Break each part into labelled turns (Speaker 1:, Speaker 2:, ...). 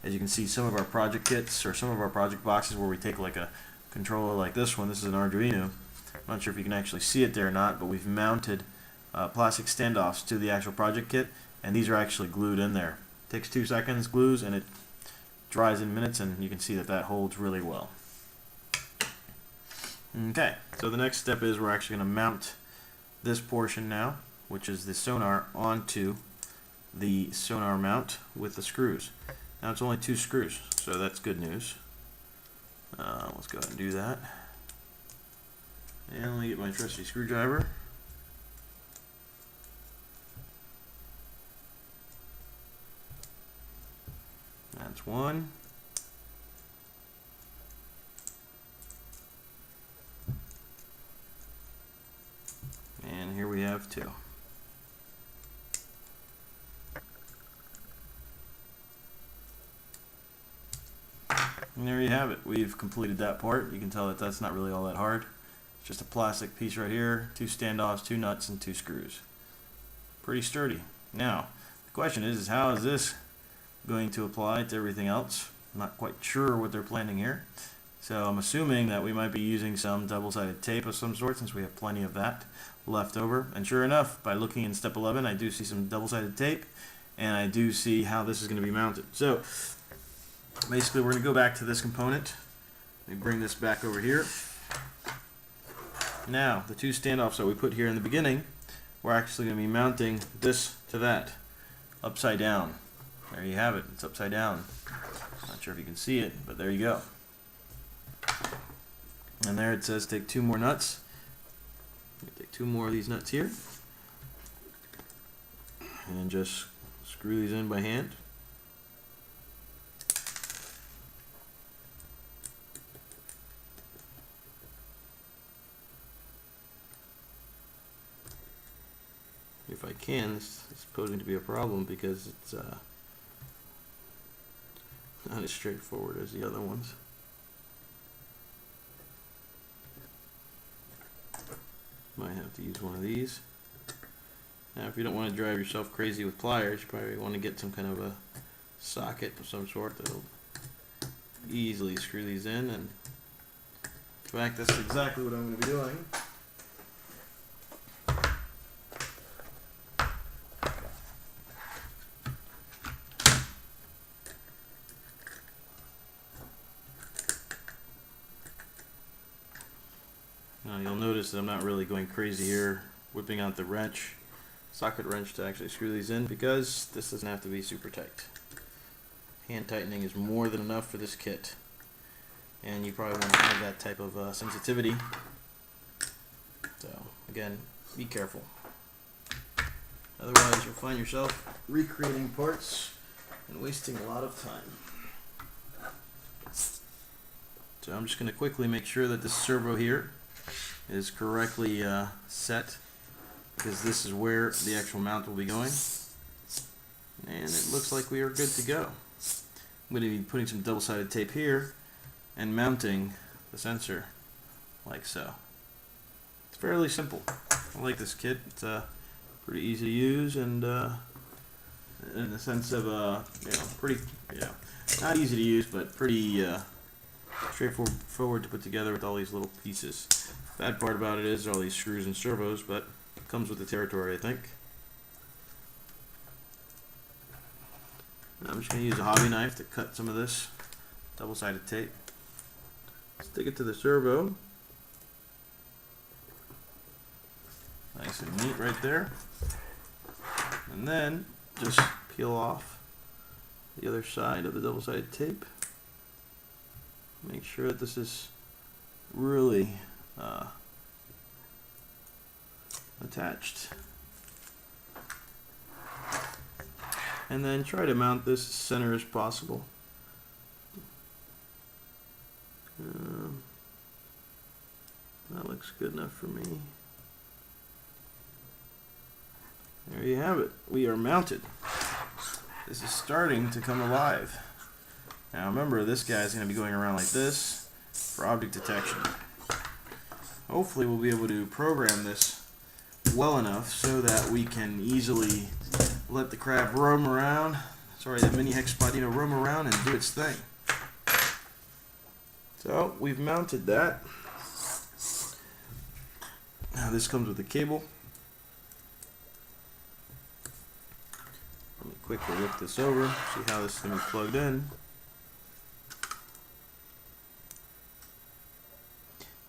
Speaker 1: As you can see, some of our project kits or some of our project boxes where we take like a controller like this one, this is an Arduino. I'm not sure if you can actually see it there or not, but we've mounted plastic standoffs to the actual project kit, and these are actually glued in there. It takes 2 seconds, glues, and it dries in minutes, and you can see that that holds really well. Okay, so the next step is we're actually going to mount this portion now, which is the sonar, onto the sonar mount with the screws. Now it's only 2 screws, so that's good news. Let's go ahead and do that. And let me get my trusty screwdriver. That's 1. And here we have 2. And there you have it. We've completed that part. You can tell that that's not really all that hard. It's just a plastic piece right here, 2 standoffs, 2 nuts, and 2 screws. Pretty sturdy. Now, the question is how is this going to apply to everything else? I'm not quite sure what they're planning here. So I'm assuming that we might be using some double-sided tape of some sort, since we have plenty of that left over. And sure enough, by looking in step 11, I do see some double-sided tape, and I do see how this is going to be mounted. So basically, we're going to go back to this component. Let me bring this back over here. Now, the 2 standoffs that we put here in the beginning, we're actually going to be mounting this to that, upside down. There you have it. It's upside down. Not sure if you can see it, but there you go. And there it says take 2 more nuts. Take 2 more of these nuts here. And just screw these in by hand. If I can, this is posing to be a problem because it's not as straightforward as the other ones. Might have to use one of these. Now, if you don't want to drive yourself crazy with pliers, you probably want to get some kind of a socket of some sort that'll easily screw these in. And in fact, that's exactly what I'm going to be doing. Now you'll notice that I'm not really going crazy here, whipping out the wrench, socket wrench to actually screw these in, because this doesn't have to be super tight. Hand tightening is more than enough for this kit, and you probably want to have that type of sensitivity. So again, be careful. Otherwise you'll find yourself recreating parts and wasting a lot of time. So I'm just going to quickly make sure that this servo here is correctly set, because this is where the actual mount will be going, and it looks like we are good to go. I'm going to be putting some double-sided tape here and mounting the sensor like so. It's fairly simple. I like this kit. It's pretty easy to use, and in the sense of pretty, not easy to use, but pretty straightforward to put together with all these little pieces. Bad part about it is all these screws and servos, but it comes with the territory, I think. Now I'm just going to use a hobby knife to cut some of this double-sided tape. Stick it to the servo. Nice and neat right there. And then just peel off the other side of the double-sided tape. Make sure that this is really attached, and then try to mount this as center as possible. That looks good enough for me. There you have it. We are mounted. This is starting to come alive. Now remember, this guy is going to be going around like this for object detection. Hopefully we'll be able to program this well enough so that we can easily let the crab roam around, sorry, the mini Hexapodinno roam around and do its thing. So we've mounted that. Now this comes with a cable. Let me quickly look this over, see how this is going to be plugged in.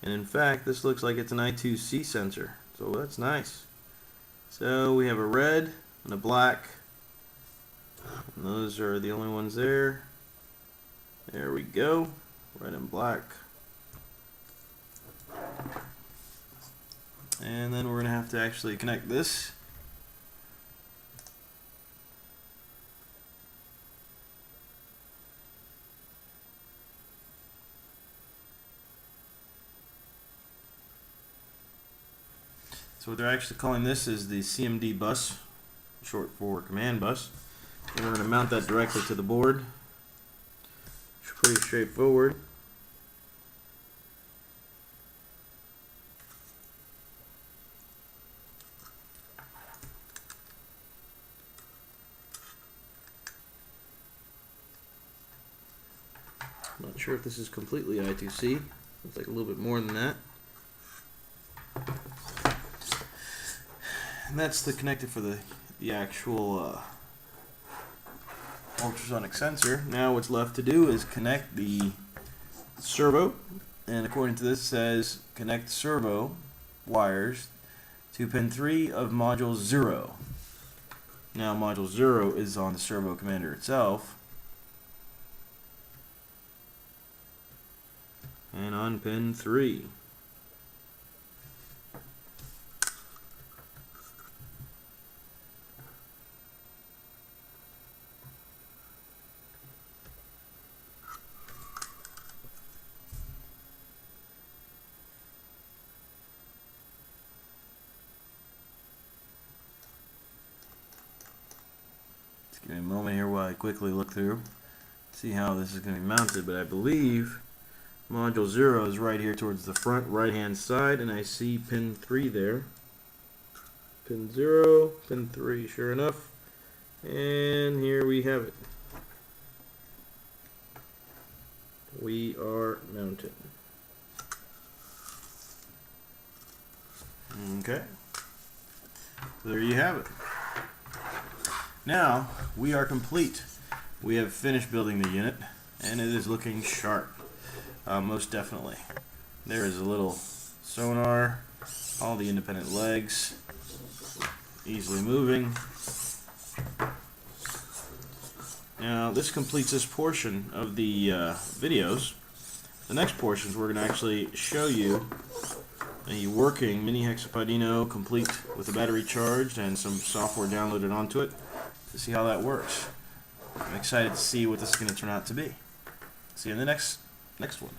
Speaker 1: And in fact, this looks like it's an I2C sensor, so that's nice. So we have a red and a black, and those are the only ones there. There we go, red and black. And then we're going to have to actually connect this. So what they're actually calling this is the CMD bus, short for command bus. And we're going to mount that directly to the board. It's pretty straightforward. I'm not sure if this is completely I2C. Looks like a little bit more than that. And that's the connector for the actual ultrasonic sensor. Now what's left to do is connect the servo, and according to this it says connect servo wires to pin 3 of module 0. Now module 0 is on the servo commander itself, and on pin 3. Give me a moment here while I quickly look through, see how this is going to be mounted, but I believe module 0 is right here towards the front right hand side, and I see pin 3 there. Pin 0, pin 3, sure enough, and here we have it. We are mounted. Okay, so there you have it. Now we are complete. We have finished building the unit, and it is looking sharp, most definitely. There is a little sonar, all the independent legs, easily moving. Now this completes this portion of the videos. The next portions we're going to actually show you a working mini Hexapodinno complete with the battery charged and some software downloaded onto it to see how that works. I'm excited to see what this is going to turn out to be. See you in the next one.